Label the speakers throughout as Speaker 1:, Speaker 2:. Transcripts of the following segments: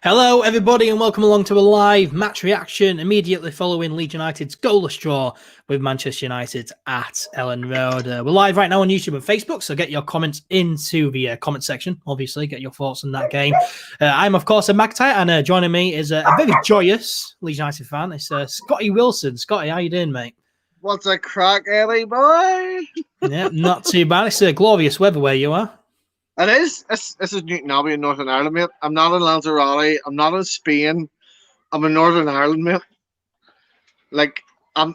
Speaker 1: Hello, everybody, and welcome along to a live match reaction immediately following Leeds United's goalless draw with Manchester United at Elland Road. We're live right now on YouTube and Facebook, so get your comments into the comment section. Obviously, get your thoughts on that game. I'm, of course, Ed McIntyre, and joining me is a very joyous Leeds United fan. It's Scotty Wilson. Scotty, how you doing, mate?
Speaker 2: What's a crack, Ellie boy?
Speaker 1: Yeah, not too bad. It's glorious weather where you are.
Speaker 2: It is. This is Newton Abbey in Northern Ireland, mate. I'm not in Lanzarote. I'm not in Spain. I'm in Northern Ireland, mate. Like,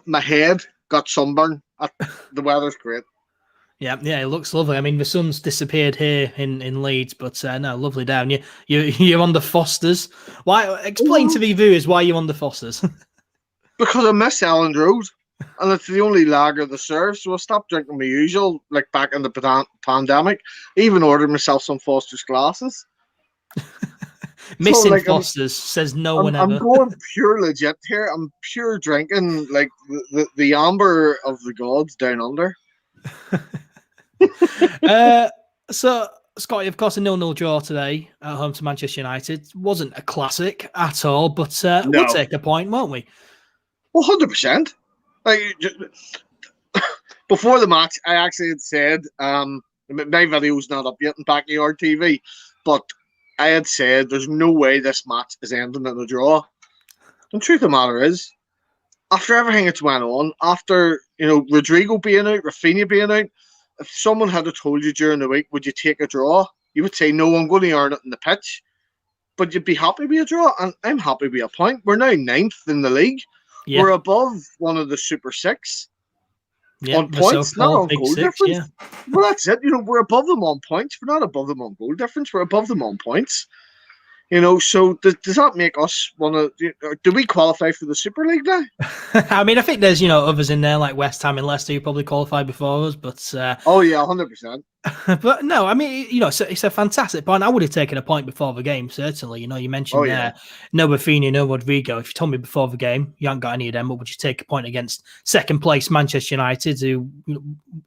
Speaker 2: my head got sunburned. The weather's great.
Speaker 1: Yeah, it looks lovely. I mean, the sun's disappeared here in Leeds, but no, lovely down. You're on the Fosters. Why? Explain to the viewers why you're on the Fosters.
Speaker 2: Because I miss Elland Road, and it's the only lager they serve, so I stopped drinking my usual, like back in the pandemic. I even ordered myself some Foster's glasses.
Speaker 1: Missing so, like, Fosters, says no one ever.
Speaker 2: I'm going pure legit here. I'm pure drinking, like the amber of the gods down under.
Speaker 1: So, Scotty, of course, a 0-0 draw today at home to Manchester United. Wasn't a classic at all, but we'll take a point, won't we?
Speaker 2: Well, 100%. Like, before the match, I actually had said, my video's not up yet in Backyard TV, but I had said there's no way this match is ending in a draw. The truth of the matter is, after everything that's went on, after, Rodrigo being out, Rafinha being out, if someone had told you during the week, would you take a draw? You would say, no, I'm going to earn it in the pitch. But you'd be happy with a draw, and I'm happy with a point. We're now 9th in the league. Yeah. We're above one of the Super Six on points, not on goal difference. Yeah. Well, that's it. We're above them on points. We're not above them on goal difference. We're above them on points. So does that make us want to? Do we qualify for the Super League now?
Speaker 1: I mean, I think there's others in there like West Ham and Leicester who probably qualified before us, but
Speaker 2: oh yeah, 100%.
Speaker 1: But no, I mean, it's a fantastic point. I would have taken a point before the game, certainly. You mentioned there, no Rafinha, no Rodrigo. If you told me before the game you haven't got any of them, but would you take a point against second place Manchester United, who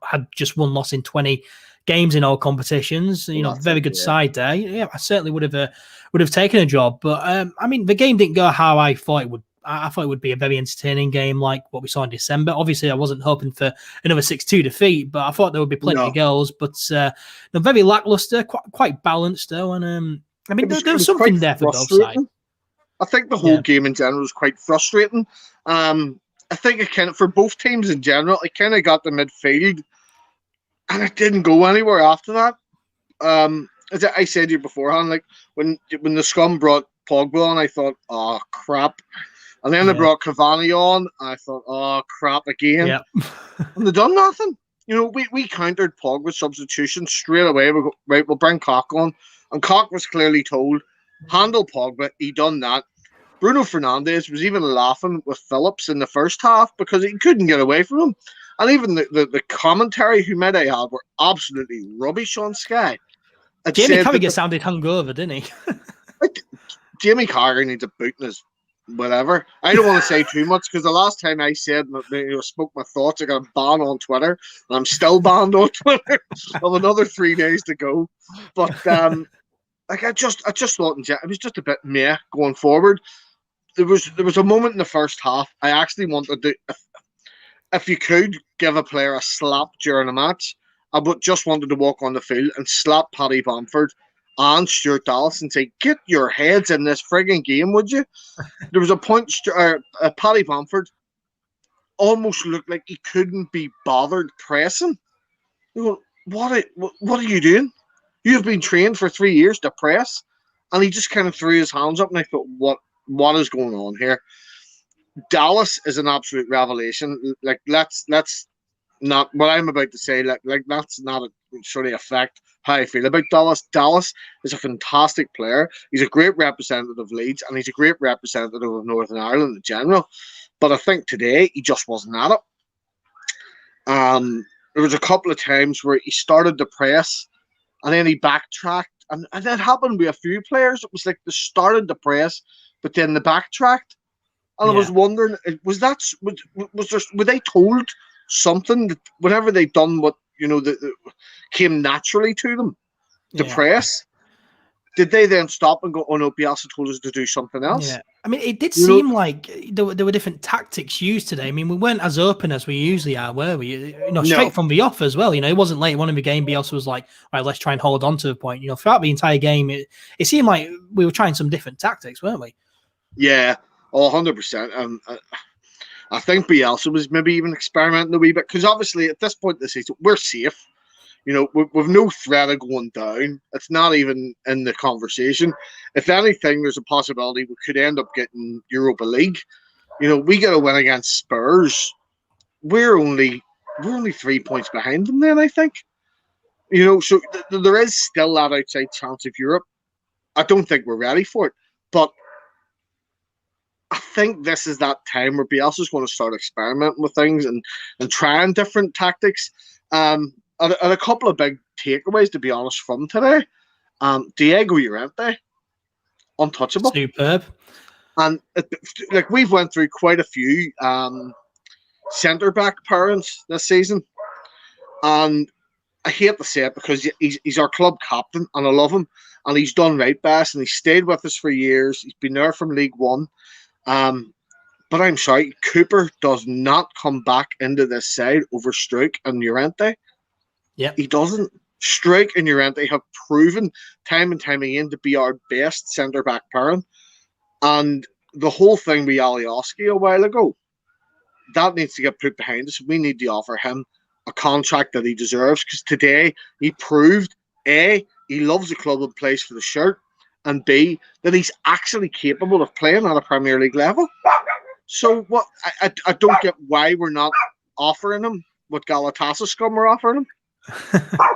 Speaker 1: had just one loss in 20 games in all competitions? Very good side there. Yeah, I certainly would have taken a job. But I mean, the game didn't go how I thought it would. I thought it would be a very entertaining game like what we saw in December. Obviously, I wasn't hoping for another 6-2 defeat, but I thought there would be plenty of goals. But very lackluster, quite balanced though. And I mean, there was something there for both sides.
Speaker 2: I think the whole game in general was quite frustrating. I think it kind of, for both teams in general, it kind of got the midfield, and it didn't go anywhere after that. As I said to you beforehand, like when the scum brought Pogba on, I thought, oh crap. And then they brought Cavani on, and I thought, oh crap again. Yep. And they done nothing. We countered Pogba's substitution straight away. We go, right, we'll bring Koch on. And Koch was clearly told, handle Pogba. He done that. Bruno Fernandes was even laughing with Phillips in the first half because he couldn't get away from him. And even the commentary who might I had were absolutely rubbish on Sky.
Speaker 1: Jamie Carragher sounded hungover, didn't he?
Speaker 2: Jamie Carragher needs a boot in his whatever. I don't want to say too much because the last time I said, spoke my thoughts, I got a ban on Twitter, and I'm still banned on Twitter. Of another 3 days to go. But I just thought it was just a bit meh going forward. There was a moment in the first half I actually wanted to, if you could give a player a slap during a match, I just wanted to walk on the field and slap Paddy Bamford and Stuart Dallas and say, get your heads in this frigging game, would you? There was a point, Paddy Bamford almost looked like he couldn't be bothered pressing. You go, what are you doing? You have been trained for 3 years to press. And he just kind of threw his hands up, and I thought, what is going on here? Dallas is an absolute revelation. Like, let's not, what I'm about to say, like that's not sort of affect how I feel about Dallas. Dallas is a fantastic player. He's a great representative of Leeds, and he's a great representative of Northern Ireland in general. But I think today he just wasn't at it. There was a couple of times where he started to press, and then he backtracked, and that happened with a few players. It was like they started to press, but then they backtracked. And I was wondering, were they told something that whenever they done what that came naturally to them, the press? did they then stop and go, oh no, Bielsa told us to do something else?
Speaker 1: Yeah. I mean, it did seem like there were different tactics used today. I mean, we weren't as open as we usually are, were we? Straight from the off as well. It wasn't late one in the game. Bielsa was like, all right, let's try and hold on to the point. Throughout the entire game, it seemed like we were trying some different tactics, weren't we?
Speaker 2: Yeah, 100%. I think Bielsa was maybe even experimenting a wee bit because obviously at this point in the season, we're safe. We've no threat of going down. It's not even in the conversation. If anything, there's a possibility we could end up getting Europa League. We get a win against Spurs. We're only 3 points behind them then, I think. So there is still that outside chance of Europe. I don't think we're ready for it. But I think this is that time where Bielsa's going to start experimenting with things and trying different tactics. And a couple of big takeaways, to be honest, from today. Diego Llorente, untouchable.
Speaker 1: Superb.
Speaker 2: And we've went through quite a few centre-back pairings this season. And I hate to say it because he's our club captain and I love him. And he's done right best and he's stayed with us for years. He's been there from League One. But I'm sorry, Cooper does not come back into this side over Struijk and Llorente.
Speaker 1: Yeah,
Speaker 2: he doesn't. Struijk and Llorente have proven time and time again to be our best centre-back pairing. And the whole thing with Alioski a while ago, that needs to get put behind us. We need to offer him a contract that he deserves because today he proved, A, he loves the club and plays for the shirt, and B, that he's actually capable of playing at a Premier League level. So what? I don't get why we're not offering him what Galatasaray scum are offering him.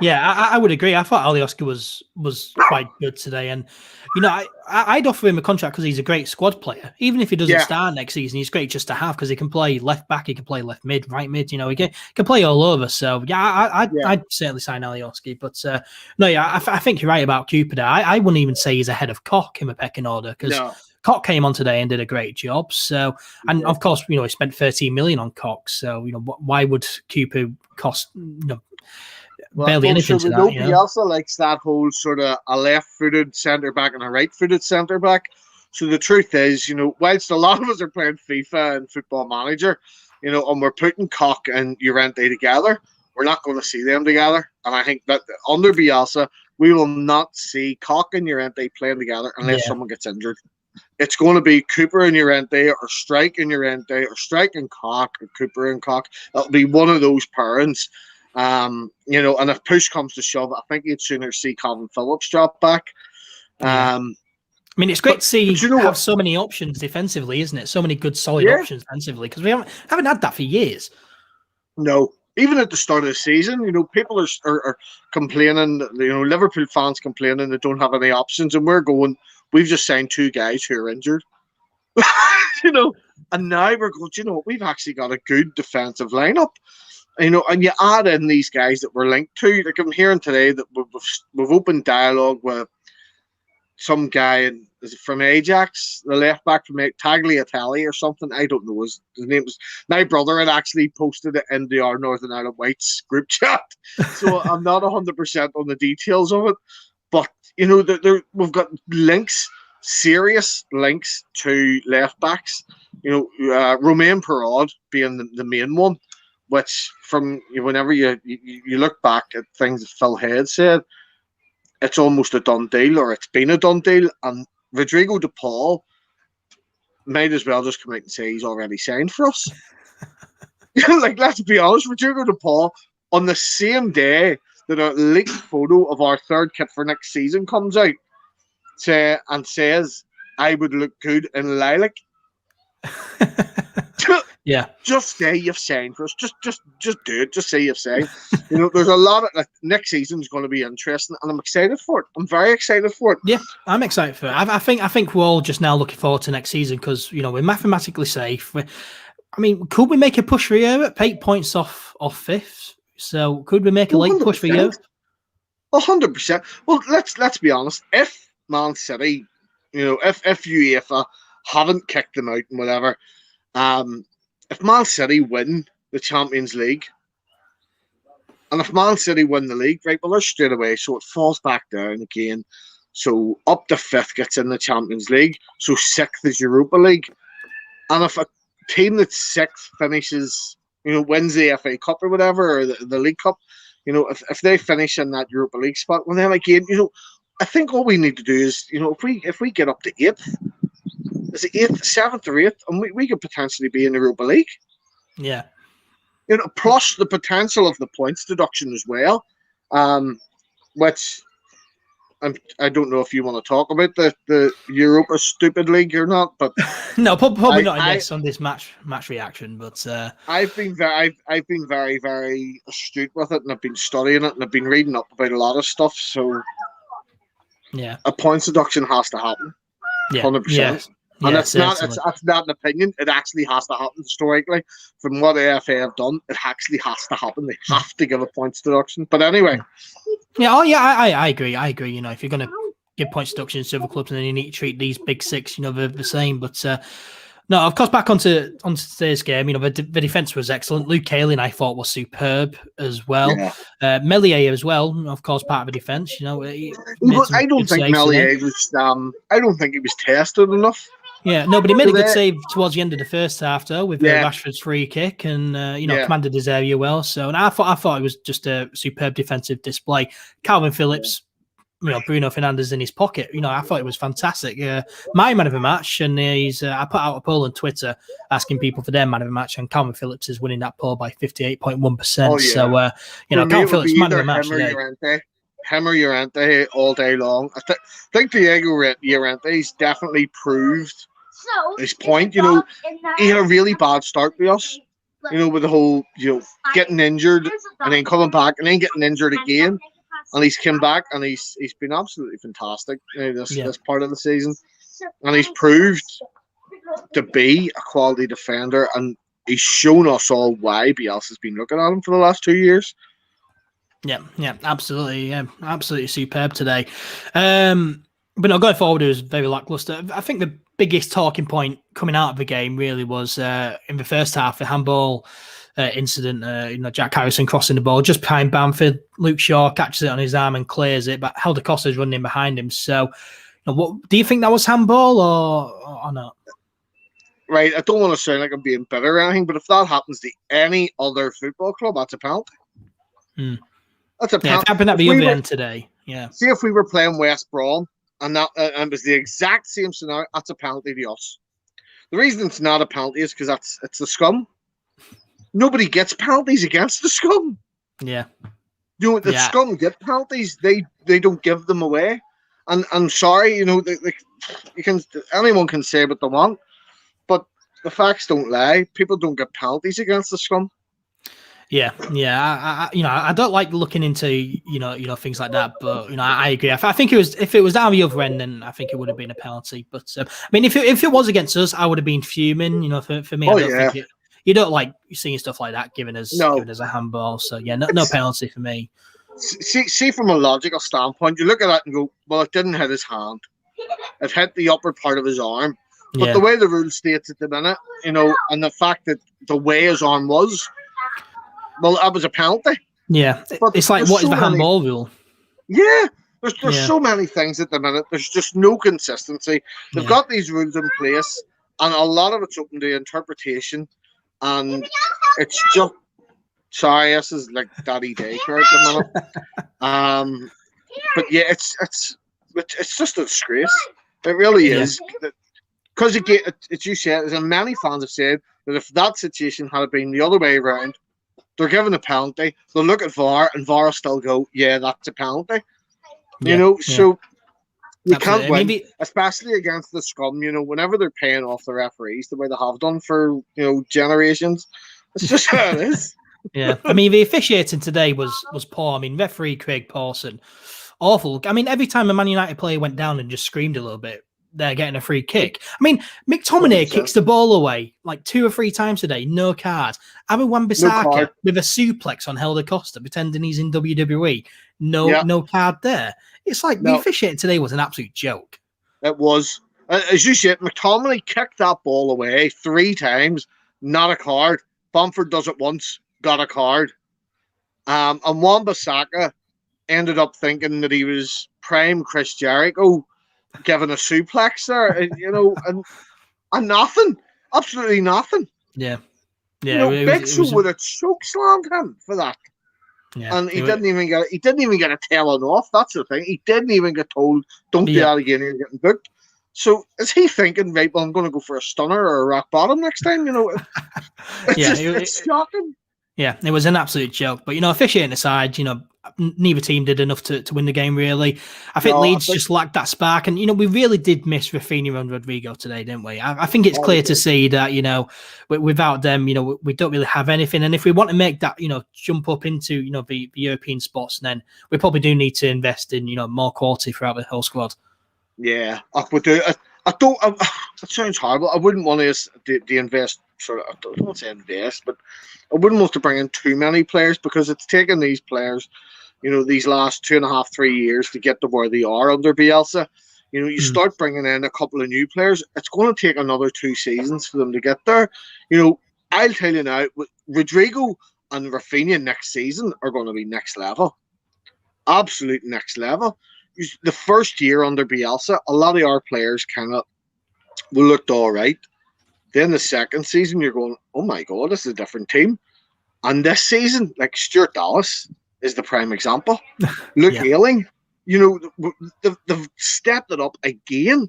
Speaker 1: Yeah, I would agree. I thought Alioski was quite good today, and I'd offer him a contract because he's a great squad player. Even if he doesn't start next season, he's great just to have because he can play left back, he can play left mid, right mid. He can play all over. So I'd certainly sign Alioski. But I think you're right about Cooper there. I wouldn't even say he's ahead of Koch in the pecking order because Koch came on today and did a great job. So, and of course, he spent 13 million on Koch. So why would Cooper cost barely anything to that?
Speaker 2: Bielsa likes that whole sort of a left-footed centre-back and a right-footed centre-back. So the truth is, whilst a lot of us are playing FIFA and Football Manager, and we're putting Koch and Llorente together, we're not going to see them together. And I think that under Bielsa, we will not see Koch and Llorente playing together unless someone gets injured. It's going to be Cooper and Llorente or Struijk and Llorente or Struijk and Koch or Cooper and Koch. It'll be one of those pairings. And if push comes to shove, I think you'd sooner see Calvin Phillips drop back.
Speaker 1: I mean, it's great to see you have so many options defensively, isn't it? So many good, solid options defensively because we haven't had that for years.
Speaker 2: No, even at the start of the season, people are complaining. Liverpool fans complaining they don't have any options, and we're going. We've just signed 2 guys who are injured. And now we're going. We've actually got a good defensive lineup. And you add in these guys that we're linked to. Like I'm hearing today that we've opened dialogue with some guy from Ajax, the left back from Tagliatelle or something. I don't know his name. My brother had actually posted it into our Northern Ireland Whites group chat, so I'm not 100% on the details of it. But we've got links, serious links to left backs. Romain Perraud being the main one. Which, from whenever you look back at things that Phil Head said, it's almost a done deal, or it's been a done deal. And Rodrigo de Paul might as well just come out and say he's already signed for us. Let's be honest, Rodrigo de Paul, on the same day that a leaked photo of our third kit for next season comes out, and says, "I would look good in lilac."
Speaker 1: Yeah,
Speaker 2: just say you've signed for us. Just do it. Just say you've signed. There's a lot of next season is going to be interesting, and I'm excited for it. I'm very excited for it.
Speaker 1: Yeah, I'm excited for it. I think we're all just now looking forward to next season because we're mathematically safe. Could we make a push for Europe? 8 points off fifth. So could we make a late push for Europe?
Speaker 2: 100%. Well, let's be honest. If Man City, if UEFA haven't kicked them out and whatever. If Man City win the Champions League, and if Man City win the league, right, well, they're straight away, so it falls back down again. So up to 5th gets in the Champions League. So 6th is Europa League. And if a team that's 6th finishes, wins the FA Cup or whatever, or the League Cup, if they finish in that Europa League spot, well then again, I think all we need to do is, if we get up to 8th, is it 8th, 7th or 8th, and we could potentially be in the Europa League.
Speaker 1: Yeah.
Speaker 2: Plus the potential of the points deduction as well, which I don't know if you want to talk about the Europa stupid league or not, but
Speaker 1: no, probably not on this match reaction. But
Speaker 2: I've been very, very astute with it, and I've been studying it, and I've been reading up about a lot of stuff. So
Speaker 1: yeah,
Speaker 2: a points deduction has to happen. 100%.
Speaker 1: Yes.
Speaker 2: And
Speaker 1: yeah,
Speaker 2: it's not an opinion. It actually has to happen historically. From what the FA have done, it actually has to happen. They have to give a points deduction. But anyway.
Speaker 1: Yeah, I agree. If you're going to give points deductions to other clubs, then you need to treat these big 6, the same. But no, of course, back onto today's game, the defence was excellent. Luke Ayling, I thought, was superb as well. Yeah. Melier as well, of course, part of the defence.
Speaker 2: I don't think Melier was. I don't think he was tested enough.
Speaker 1: Yeah, no, but he made a good save towards the end of the first half, though, with Rashford's free kick, and commanded his area well. So, and I thought it was just a superb defensive display. Calvin Phillips, Bruno Fernandes in his pocket. I thought it was fantastic. My man of the match, and I put out a poll on Twitter asking people for their man of the match, and Calvin Phillips is winning that poll by 58.1%. Oh, yeah. So, Calvin Phillips man of the match today.
Speaker 2: Him or Llorente all day long. I think Diego Llorente's definitely proved his point. He had a really bad start with us. With the whole getting injured and then coming back and then getting injured again, and he's come back and he's been absolutely fantastic this part of the season, and he's proved to be a quality defender, and he's shown us all why Bielsa's been looking at him for the last 2 years.
Speaker 1: Yeah, absolutely. Yeah, absolutely superb today. But no, going forward, it was very lackluster. I think the biggest talking point coming out of the game really was in the first half, the handball incident. Jack Harrison crossing the ball just behind Bamford. Luke Shaw catches it on his arm and clears it, but Helder Costa's running in behind him. So, what do you think that was handball or not?
Speaker 2: Right, I don't want to sound like I'm being bitter or anything, but if that happens to any other football club, that's a penalty. That's a penalty.
Speaker 1: If it happened at the other end today,
Speaker 2: See if we were playing West Brom and that and it was the exact same scenario, that's a penalty to us. The reason it's not a penalty is because it's the scum. Nobody gets penalties against the scum.
Speaker 1: Yeah.
Speaker 2: The scum get penalties. They don't give them away. And I'm sorry, anyone can say what they want, but the facts don't lie. People don't get penalties against the scum.
Speaker 1: Yeah. I don't like looking into things like that, but I agree. I think it was, if it was down the other end, then I think it would have been a penalty. But if it was against us, I would have been fuming. For me, I don't think you don't like seeing stuff like that given as a handball. So no penalty for me.
Speaker 2: See, from a logical standpoint, you look at that and go, well, it didn't hit his hand. It hit the upper part of his arm. But the way the rule states at the minute, and the fact that the way his arm was. Well, that was a penalty.
Speaker 1: Yeah, but it's like, what is the handball rule?
Speaker 2: Yeah, there's so many things at the minute. There's just no consistency. They've got these rules in place, and a lot of it's open to interpretation. And it's just this is like daddy daycare at the minute. But yeah, it's just a disgrace. It really is. Because again, as you said, as many fans have said, that if that situation had been the other way around, they're given a penalty, they'll look at VAR, and VAR will still go, that's a penalty. So you can't win, especially against the scum, whenever they're paying off the referees the way they have done for, generations. It's just how it is.
Speaker 1: Yeah. The officiating today was poor. Referee Craig Pawson, awful. Every time a Man United player went down and just screamed a little bit, they're getting a free kick. McTominay kicks the ball away like 2 or 3 times today, no card. Aaron Wan-Bissaka with a suplex on Helder Costa, pretending he's in WWE, no card there. It's like the officiating today was an absolute joke.
Speaker 2: It was. As you said, McTominay kicked that ball away 3 times, not a card. Bamford does it once, got a card. And Wan-Bissaka ended up thinking that he was prime Chris Jericho, giving a suplex there, and nothing, absolutely nothing.
Speaker 1: Yeah.
Speaker 2: Bielsa would have choke slammed him for that. Yeah, and he didn't even get a telling off. That's the thing. He didn't even get told, "Don't do that again. You're getting booked." So is he thinking, right? Well, I'm going to go for a stunner or a rock bottom next time. It's shocking.
Speaker 1: Yeah, it was an absolute joke. But officiating aside, neither team did enough to win the game. Really, I think Leeds just lacked that spark, and we really did miss Rafinha and Rodrigo today, didn't we? I think it's clear to see that without them, we don't really have anything. And if we want to make that jump up into the European spots, then we probably do need to invest in more quality throughout the whole squad.
Speaker 2: Yeah, I would do. I don't. It sounds horrible. I wouldn't want to invest. I don't want to say invest, but I wouldn't want to bring in too many players because it's taken these players, these last 2.5, 3 years to get to where they are under Bielsa. You start bringing in a couple of new players, it's going to take another 2 seasons for them to get there. I'll tell you now, Rodrigo and Rafinha next season are going to be next level, absolute next level. The first year under Bielsa, a lot of our players looked all right. Then the second season, you're going, oh my God, this is a different team. And this season, like Stuart Dallas is the prime example. Luke Ayling, they've stepped it up again.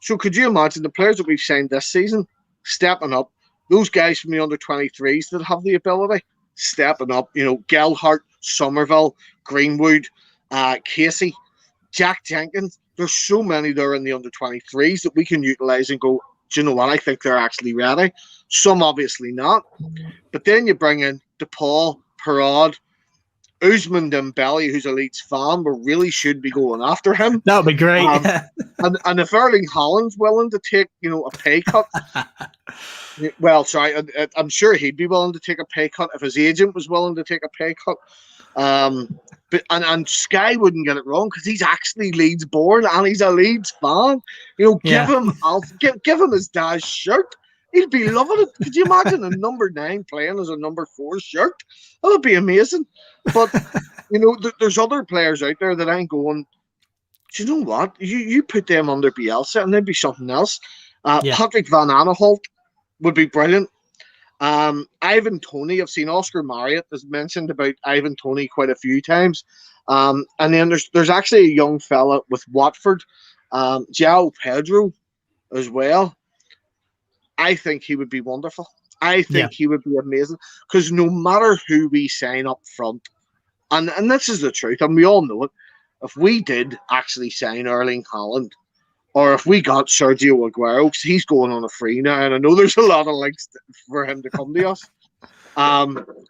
Speaker 2: So could you imagine the players that we've signed this season stepping up? Those guys from the under-23s that have the ability stepping up. Gelhardt, Somerville, Greenwood, Casey, Jack Jenkins. There's so many there in the under-23s that we can utilise and go, do you know what? I think they're actually ready. Some obviously not. But then you bring in DePaul, Perraud, Ousmane Dembele, who's a Leeds fan. We really should be going after him.
Speaker 1: That would be great.
Speaker 2: And if Erling Haaland's willing to take, a pay cut, well, sorry, I'm sure he'd be willing to take a pay cut if his agent was willing to take a pay cut. But Sky wouldn't get it wrong because he's actually Leeds born and he's a Leeds fan. Give him his dad's shirt. He'd be loving it. Could you imagine a number 9 playing as a number 4 shirt? That would be amazing. But there's other players out there that ain't going. Do you know what? You put them under Bielsa and they'd be something else. Patrick Van Aanholt would be brilliant. Ivan Toney, I've seen Oscar Marriott has mentioned about Ivan Toney quite a few times. And then there's actually a young fella with Watford, João Pedro as well. I think he would be wonderful. I think he would be amazing because no matter who we sign up front, and this is the truth, and we all know it, if we did actually sign Erling Haaland, or if we got Sergio Aguero, because he's going on a free now, and I know there's a lot of links for him to come to us.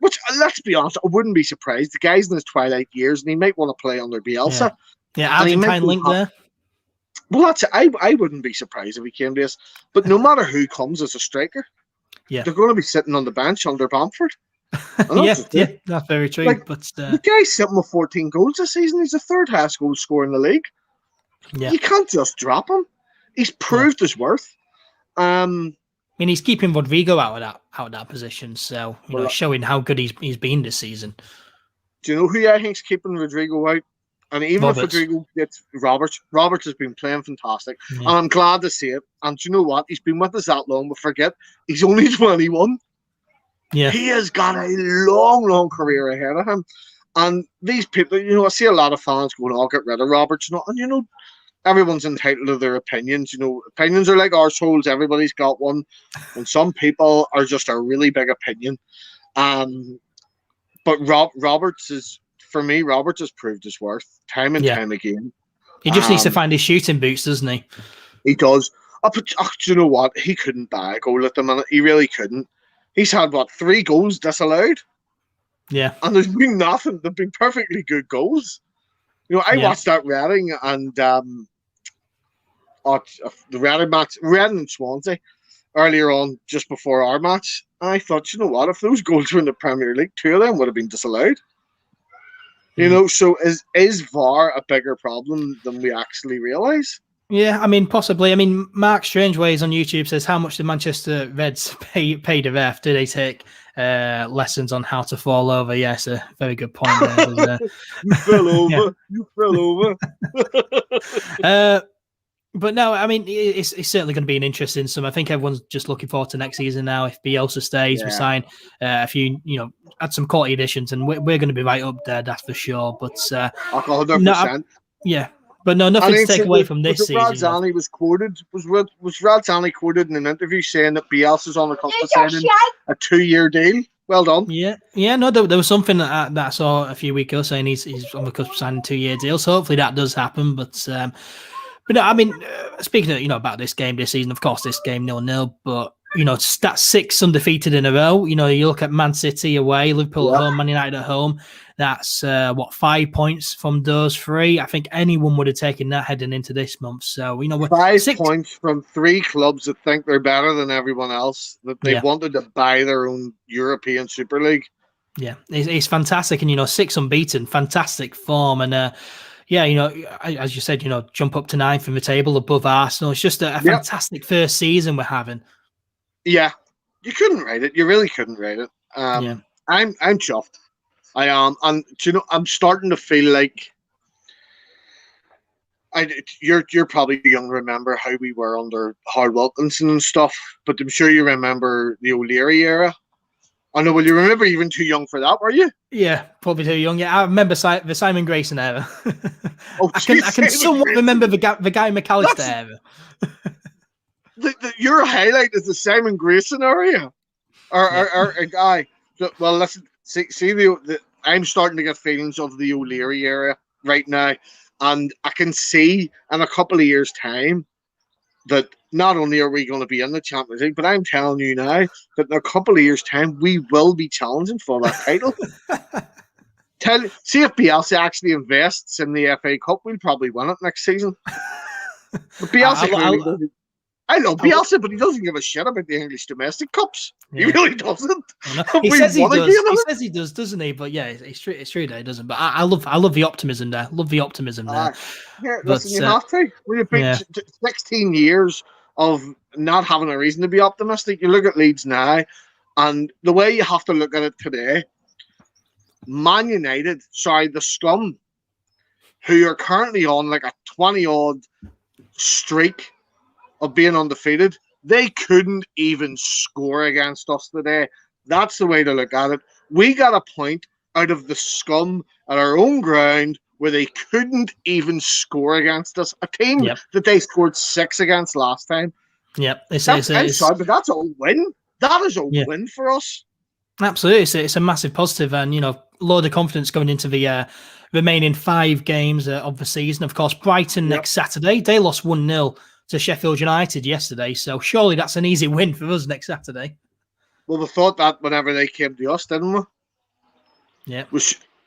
Speaker 2: Which, let's be honest, I wouldn't be surprised. The guy's in his twilight years, and he might want to play under Bielsa.
Speaker 1: Yeah, Argentine link there.
Speaker 2: Well, I wouldn't be surprised if he came to us. But no matter who comes as a striker, they're going to be sitting on the bench under Bamford.
Speaker 1: That's very true. But
Speaker 2: the guy's sitting with 14 goals this season. He's the 3rd highest goal scorer in the league. Yeah. You can't just drop him. He's proved his worth.
Speaker 1: He's keeping Rodrigo out of that position, so showing how good he's been this season.
Speaker 2: Do you know who I think's keeping Rodrigo out? And even if Rodrigo gets Roberts has been playing fantastic, and I'm glad to see it. And do you know what? He's been with us that long, but forget he's only 21. Yeah, he has got a long career ahead of him. And these people, I see a lot of fans going, "I'll get rid of Roberts," and everyone's entitled to their opinions. Opinions are like arseholes. Everybody's got one. And some people are just a really big opinion. But Roberts has proved his worth time and time again.
Speaker 1: He just needs to find his shooting boots, doesn't he?
Speaker 2: He does. Do you know what? He couldn't buy a goal at the minute. He really couldn't. He's had, 3 goals disallowed? Yeah. And there's been nothing. They've been perfectly good goals. I watched that Reading and the Reading match, Reading and Swansea, earlier on, just before our match. And I thought, you know what? If those goals were in the Premier League, 2 of them would have been disallowed. So is VAR a bigger problem than we actually realise?
Speaker 1: Yeah, possibly. Mark Strangeways on YouTube says, how much did Manchester Reds pay the ref? Do they take lessons on how to fall over. Yes, a very good point there.
Speaker 2: You fell over. You fell over.
Speaker 1: But no, I mean, it's certainly going to be an interesting summer. I think everyone's just looking forward to next season now. If Bielsa stays, we sign a few, add some quality additions, and we're going to be right up there, that's for sure. But
Speaker 2: 100%.
Speaker 1: But no, nothing to take away from this season.
Speaker 2: Radzani was quoted. Was Radzani quoted in an interview saying that Bielsa's on the cusp of signing a 2-year deal? Well done.
Speaker 1: Yeah. No, there was something that I saw a few weeks ago saying he's on the cusp of signing a 2-year deal. So hopefully that does happen. But no, I mean, speaking of about this game this season, of course, this game 0-0, but that's 6 undefeated in a row. You look at Man City away, Liverpool at home, Man United at home. That's 5 points from those 3. I think anyone would have taken that heading into this month. So we're
Speaker 2: 5 points from 3 clubs that think they're better than everyone else, that they wanted to buy their own European Super League. Yeah,
Speaker 1: it's fantastic, and 6 unbeaten, fantastic form, and. As you said, jump up to 9th in the table above Arsenal. It's just a fantastic first season we're having.
Speaker 2: Yeah, you couldn't rate it. You really couldn't rate it. I'm chuffed. I am, and I'm starting to feel like you're probably too young to remember how we were under Howard Wilkinson and stuff, but I'm sure you remember the O'Leary era. I know. Well, you remember even too young for that, were you?
Speaker 1: Yeah, probably too young. Yeah, I remember the Simon Grayson era. I can somewhat remember the Guy McAllister era.
Speaker 2: Your highlight is the Simon Grayson area, or a guy. Well, listen. See I'm starting to get feelings of the O'Leary era right now, and I can see in a couple of years' time that not only are we going to be in the Champions League, but I'm telling you now that in a couple of years' time, we will be challenging for that title. See if Bielsa actually invests in the FA Cup, we'll probably win it next season. But Bielsa I love Bielsa, but he doesn't give a shit about the English domestic cups. Yeah. He really doesn't.
Speaker 1: He says he does. He says he does, doesn't he? But yeah, it's true that he doesn't. But I love the optimism there.
Speaker 2: Listen, you have to. When you've been 16 years of not having a reason to be optimistic, you look at Leeds now, and the way you have to look at it today, Man United, the Scum, who are currently on like a 20-odd streak of being undefeated, they couldn't even score against us today. That's the way to look at it. We got a point out of the Scum at our own ground where they couldn't even score against us. A team that they scored 6 against last time.
Speaker 1: Yep.
Speaker 2: I'm sorry, but that's a win. That is a win for us.
Speaker 1: Absolutely. It's a massive positive, and load of confidence going into the remaining 5 games of the season. Of course, Brighton next Saturday. They lost 1-0 to Sheffield United yesterday, so surely that's an easy win for us next Saturday.
Speaker 2: Well, we thought that whenever they came to us, didn't we?
Speaker 1: Yeah.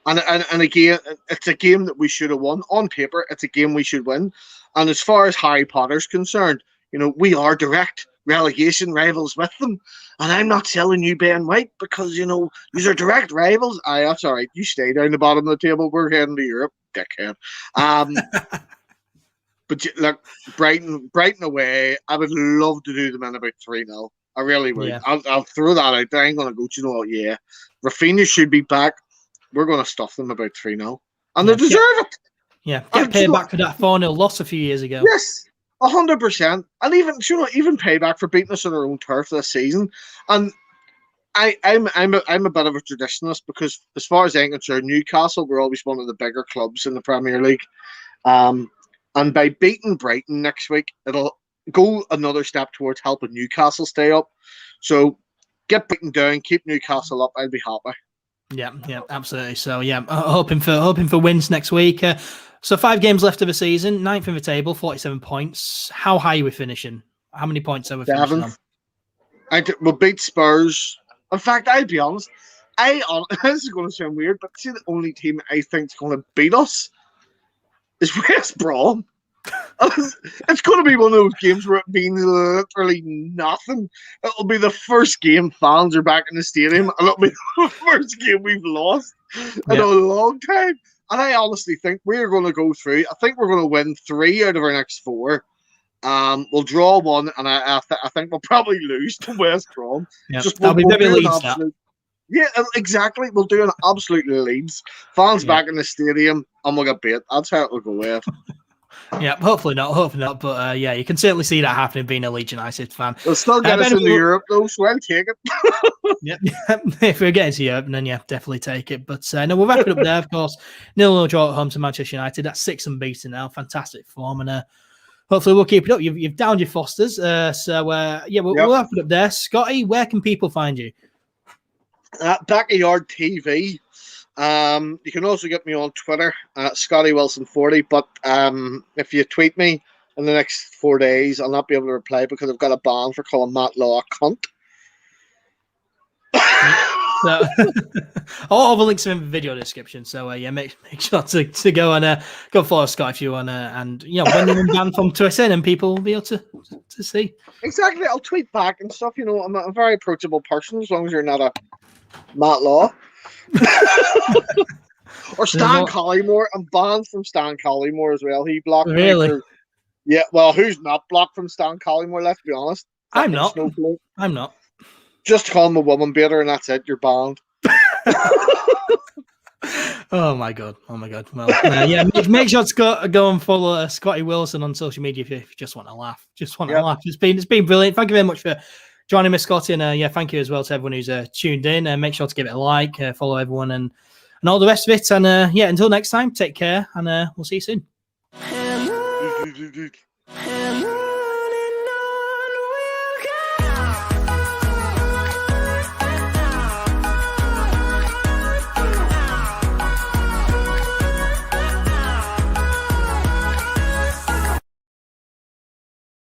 Speaker 2: And again, it's a game that we should have won. On paper, it's a game we should win. And as far as Harry Potter's concerned, we are direct relegation rivals with them. And I'm not telling you Ben White because, these are direct rivals. Aye, that's all right. You stay down the bottom of the table. We're heading to Europe, dickhead. But look, Brighton away, I would love to do them in about 3-0. I really would. Yeah. I'll throw that out there. I'm going to go, Rafinha should be back. We're going to stuff them about 3-0. And they deserve it.
Speaker 1: Yeah, get payback for that 4-0 loss a few years ago.
Speaker 2: Yes, 100%. And even payback for beating us on our own turf this season. And I'm a bit of a traditionalist because as far as I'm concerned, Newcastle were always one of the bigger clubs in the Premier League. And by beating Brighton next week, it'll go another step towards helping Newcastle stay up. So get Brighton down, keep Newcastle up. I'll be happy.
Speaker 1: Yeah, absolutely. So hoping for wins next week. So 5 games left of the season, 9th in the table, 47 points. How high are we finishing? How many points are we finishing on?
Speaker 2: We'll beat Spurs. In fact, I'll be honest. This is going to sound weird, but see, the only team I think is going to beat us is West Brom. It's going to be one of those games where it means literally nothing. It'll be the first game fans are back in the stadium, and it'll be the first game we've lost in a long time. And I honestly think we're going to go through. I think we're going to win 3 out of our next 4. We'll draw 1, and I think we'll probably lose to West Brom.
Speaker 1: Yep. Just that'll be very Leeds.
Speaker 2: Yeah, exactly. We'll do an absolute Leeds. Fans back in the stadium, and we'll get beat. That's how it will go, Ed.
Speaker 1: Yeah, hopefully not. But yeah, you can certainly see that happening being a Leeds United fan.
Speaker 2: They'll still get us into Europe, though, so I'll take it.
Speaker 1: Yep. If we're getting to Europe, then yeah, definitely take it. But no, we'll wrap it up there, of course. 0-0 draw at home to Manchester United. That's 6 unbeaten now. Fantastic form. And hopefully we'll keep it up. You've downed your Fosters. Yeah, we'll wrap it up there. Scotty, where can people find you?
Speaker 2: Backyard TV. You can also get me on Twitter at Scotty Wilson 40. But if you tweet me in the next 4 days, I'll not be able to reply because I've got a ban for calling Matt Law a cunt.
Speaker 1: So, all the links are in the video description. So yeah, make sure to go and go follow Scott if you want. And when you're banned from Twitter, and people will be able to see.
Speaker 2: Exactly, I'll tweet back and stuff. I'm a very approachable person as long as you're not a Matt Law. Or Stan Collymore. I'm banned from Stan Collymore as well. He blocked me. Really? Yeah. Well, who's not blocked from Stan Collymore? Let's be honest.
Speaker 1: I'm not. I'm not.
Speaker 2: Just call him a woman beater, and that's it. You're banned.
Speaker 1: Oh my god. Well, yeah. Make sure to go and follow Scotty Wilson on social media if you just want to laugh. To laugh. It's been brilliant. Thank you very much for joining me, Scotty, and yeah, thank you as well to everyone who's tuned in. Make sure to give it a like, follow everyone, and all the rest of it. And yeah, until next time, take care, and we'll see you soon.